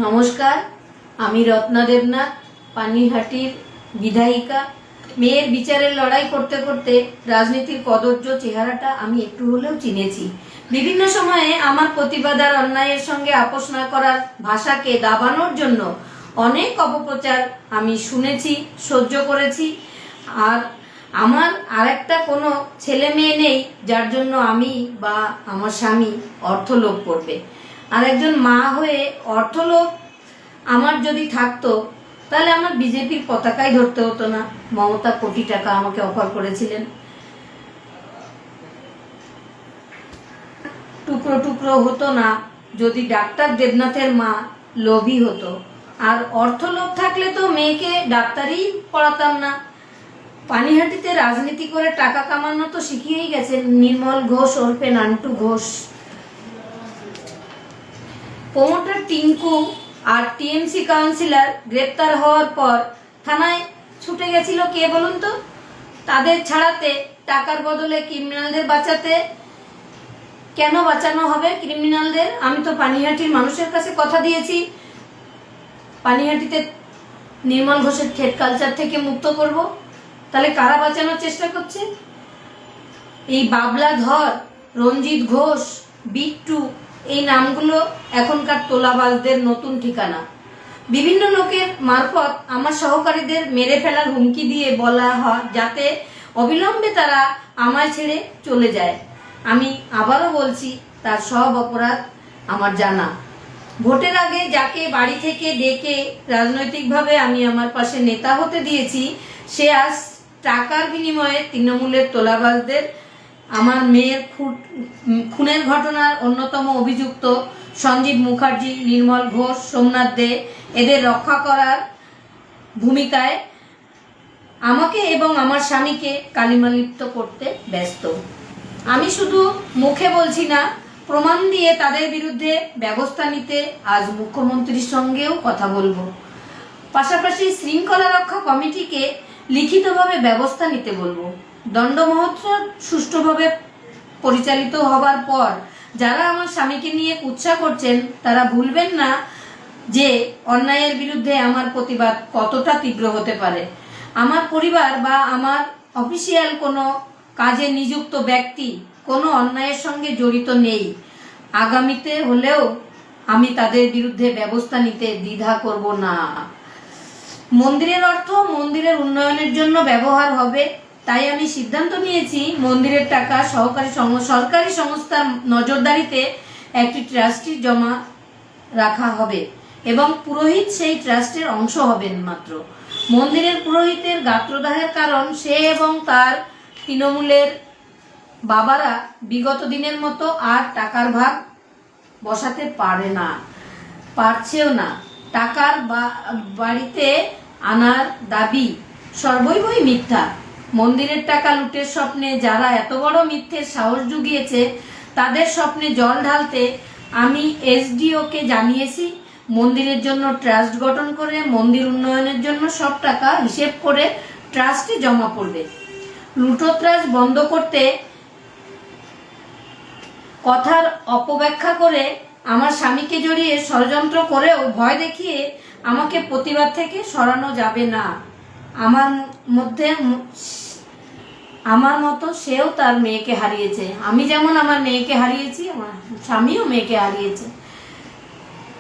নমস্কার, আমি রত্না দেবনাথ, পানিহাটির বিধায়িকা। মেয়ের বিচারের লড়াই করতে করতে রাজনীতির কদর্য চেহারাটা আমি একটু হলেও চিনেছি। বিভিন্ন সময়ে আমার প্রতিবাদ আর অন্যায়ের সঙ্গে আপোষ না করার ভাষাকে দাবানোর জন্য অনেক অপপ্রচার আমি শুনেছি, সহ্য করেছি। আর আমার আরেকটা কোনো ছেলে মেয়ে নেই যার জন্য আমি বা আমার স্বামী অর্থলোভ করবে। আর একজন মা হয়ে অর্থলোভ আমার যদি থাকতো তাহলে আমার বিজেপির পতাকাই ধরতে হতো না। মমতা কোটি টাকা আমাকে অফার করেছিলেন। টুকরো টুকরো হতো না যদি ডাক্তার দেবনাথের মা লোভী হতো। আর অর্থলোভ থাকলে তো মেয়েকে ডাক্তারই পড়াতাম না। পানিহাটিতে রাজনীতি করে টাকা কামানো তো শিখিয়েই গেছেন নির্মল ঘোষ ওরফে নান্টু ঘোষ। প্রমোটার টিঙ্কু আর টিএমসি কাউন্সিলর গ্রেপ্তার হওয়ার পর থানায় ছুটে গেছিল কে বলুন তো? তাদের ছাড়াতে, টাকার বদলে ক্রিমিনালদের বাঁচাতে। কেন বাঁচানো হবে ক্রিমিনালদের? আমি তো পানিহাটির মানুষের কাছে কথা দিয়েছি পানিহাটিতে নির্মল ঘোষের থ্রেড কালচার থেকে মুক্ত করব। তাহলে কারা বাঁচানোর চেষ্টা করছে? এই বাবলা ধর, রঞ্জিত ঘোষ, বিট্টু, এই নামগুলো এখনকার তোলাবাজদের নতুন ঠিকানা। বিভিন্ন লোকের মারফত আমার সহকারীদের মেরে ফেলার হুমকি দিয়ে বলা হয় যাতে অবিলম্বে তারা আমায় ছেড়ে চলে যায়। আমি আবারও বলছি, তার সব অপরাধ আমার জানা। ভোটের আগে যাকে বাড়ি থেকে ডেকে রাজনৈতিকভাবে আমি আমার পাশে নেতা হতে দিয়েছি, সে আজ টাকার বিনিময়ে তৃণমূলের তোলাবাজদের আমার মেয়ের খুনের ঘটনার অন্যতম অভিযুক্ত সঞ্জীব মুখার্জি, নির্মল ঘোষ, সোমনাথ দে এদের রক্ষা করার ভূমিকায় আমাকে এবং আমার স্বামীকে কালিমালিপ্ত করতে ব্যস্ত। আমি শুধু মুখে বলছি না, প্রমাণ দিয়ে তাদের বিরুদ্ধে ব্যবস্থা নিতে আজ মুখ্যমন্ত্রীর সঙ্গেও কথা বলবো। পাশাপাশি শৃঙ্খলা রক্ষা কমিটিকে লিখিতভাবে ব্যবস্থা নিতে বলবো। দণ্ড মহোৎসব সুষ্ঠুভাবে পরিচালিত হবার পর যারা আমার স্বামীকে নিয়ে কুৎসা করছেন তারা ভুলবেন না যে অন্যায়ের বিরুদ্ধে আমার প্রতিবাদ কতটা তীব্র হতে পারে। আমার পরিবার বা আমার অফিসিয়াল কোনো কাজে নিযুক্ত ব্যক্তি কোনো অন্যায়ের সঙ্গে জড়িত নেই। আগামীতে হলেও আমি তাদের বিরুদ্ধে ব্যবস্থা নিতে দ্বিধা করব না। মন্দিরের অর্থ মন্দিরের উন্নয়নের জন্য ব্যবহার হবে, তাই আমি সিদ্ধান্ত নিয়েছি মন্দিরের টাকা সরকারি সংস্থার নজরদারিতে একটি ট্রাস্টে জমা রাখা হবে এবং পুরোহিত সেই ট্রাস্টের অংশ হবেন মাত্র। মন্দিরের পুরোহিতের গাত্রদাহের কারণ সে এবং তার তৃণমূলের বাবারা বিগত দিনের মতো আর টাকার ভাগ বসাতে পারছেও না। টাকার বাড়িতে আনার দাবি সর্বৈবই মিথ্যা। মন্দিরের টাকা লুটের স্বপ্নে যারা এত বড় মিথ্যের সাহস জুগিয়েছে তাদের স্বপ্নে জল ঢালতে আমি এসডিওকে জানিয়েছি মন্দিরের জন্য ট্রাস্ট গঠন করে মন্দির উন্নয়নের জন্য সব টাকা হিসেব করে ট্রাস্টে জমা পড়বে। লুটোত্রাস বন্ধ করতে কথার অপব্যাখ্যা করে আমার স্বামীকে জড়িয়ে ষড়যন্ত্র করেও ভয় দেখিয়ে আমাকে প্রতিবাদ থেকে সরানো যাবে না। আমার মতো সেও তার মেয়েকে হারিয়েছে। আমি যেমন আমার মেয়েকে হারিয়েছি, আমার স্বামীও মেয়েকে হারিয়েছে।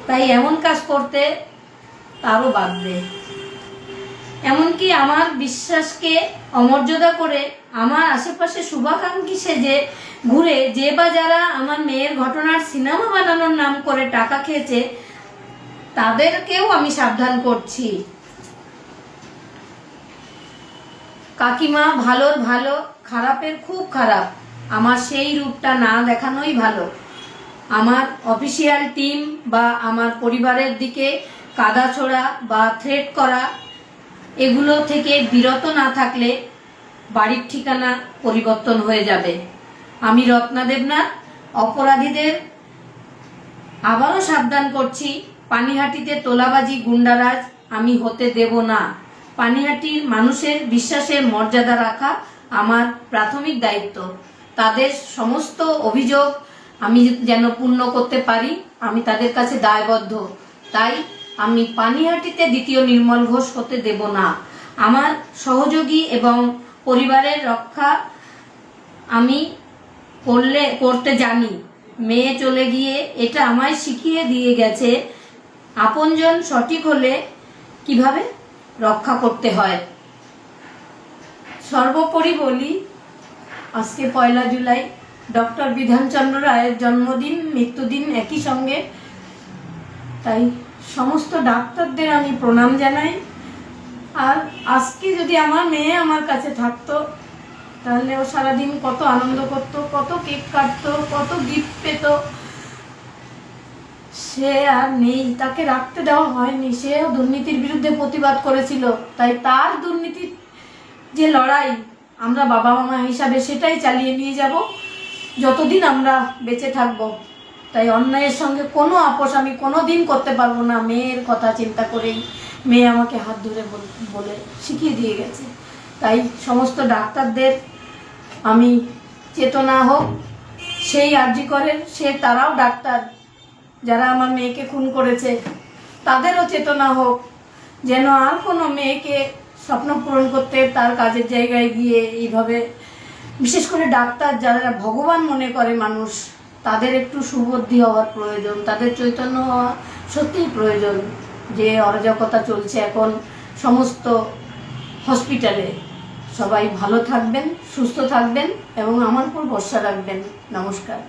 তাই এমন কাজ করতে তারও বাধ্য। এমনকি আমার বিশ্বাসকে অমর্যাদা করে আমার আশেপাশে শুভাকাঙ্ক্ষী সেজে ঘুরে যে বা যারা আমার মেয়ের ঘটনার সিনেমা বানানোর নাম করে টাকা খেয়েছে তাদেরকেও আমি সাবধান করছি। কাকিমা ভালোর ভালো, খারাপের খুব খারাপ, আমার সেই রূপটা না দেখানোই ভালো। আমার অফিসিয়াল টিম বা আমার পরিবারের দিকে কাদা ছোড়া বা থ্রেট করা এগুলো থেকে বিরত না থাকলে বাড়ির ঠিকানা পরিবর্তন হয়ে যাবে। আমি রত্না দেবনাথ অপরাধীদের আবারও সাবধান করছি, পানিহাটিতে তোলাবাজি গুন্ডারাজ আমি হতে দেব না। পানিহাটির মানুষের বিশ্বাসের মর্যাদা রাখা আমার প্রাথমিক দায়িত্ব। তাদের সমস্ত অভিযোগ আমি যেন পূর্ণ করতে পারি, আমি তাদের কাছে দায়বদ্ধ। তাই আমি পানিহাটিতে দ্বিতীয় নির্মল ঘোষ হতে দেব না। আমার সহযোগী এবং পরিবারের রক্ষা আমি করতে জানি। মেয়ে চলে গিয়ে এটা আমায় শিখিয়ে দিয়ে গেছে আপনজন সঠিক হলে কিভাবে রক্ষা করতে হয়। সর্বোপরি বলি, আজকে 1 জুলাই ডক্টর বিধানচন্দ্র রায়ের জন্মদিন, মৃত্যুদিন একই সঙ্গে। তাই সমস্ত ডাক্তারদের আমি প্রণাম জানাই। আর আজকে যদি আমার মেয়ে আমার কাছে থাকতো, তাহলে ও সারাদিন কত আনন্দ করতো, কত কেক কাটতো, কত গিফট পেত। সে আর নেই, তাকে রাখতে দেওয়া হয়নি। সেও দুর্নীতির বিরুদ্ধে প্রতিবাদ করেছিল, তাই তার দুর্নীতির যে লড়াই আমরা বাবা মা হিসাবে সেটাই চালিয়ে নিয়ে যাব যতদিন আমরা বেঁচে থাকবো। তাই অন্যায়ের সঙ্গে কোনো আপোষ আমি কোনো দিন করতে পারবো না। মেয়ের কথা চিন্তা করেই মেয়ে আমাকে হাত ধরে বলে শিখিয়ে দিয়ে গেছে। তাই সমস্ত ডাক্তারদের আমি চেতনা হোক, সেই আরজি করেন তারাও ডাক্তার যারা আমার মেয়েকে খুন করেছে, তাদেরও চেতনা হোক, যেন আর কোনো মেয়েকে স্বপ্ন পূরণ করতে তার কাজের জায়গায় গিয়ে এইভাবে, বিশেষ করে ডাক্তার যারা ভগবান মনে করে মানুষ, তাদের একটু সুবুদ্ধি হওয়ার প্রয়োজন, তাদের চৈতন্য হওয়া সত্যিই প্রয়োজন। যে অরাজকতা চলছে এখন সমস্ত হসপিটালে, সবাই ভালো থাকবেন, সুস্থ থাকবেন এবং আমার উপর ভরসা রাখবেন। নমস্কার।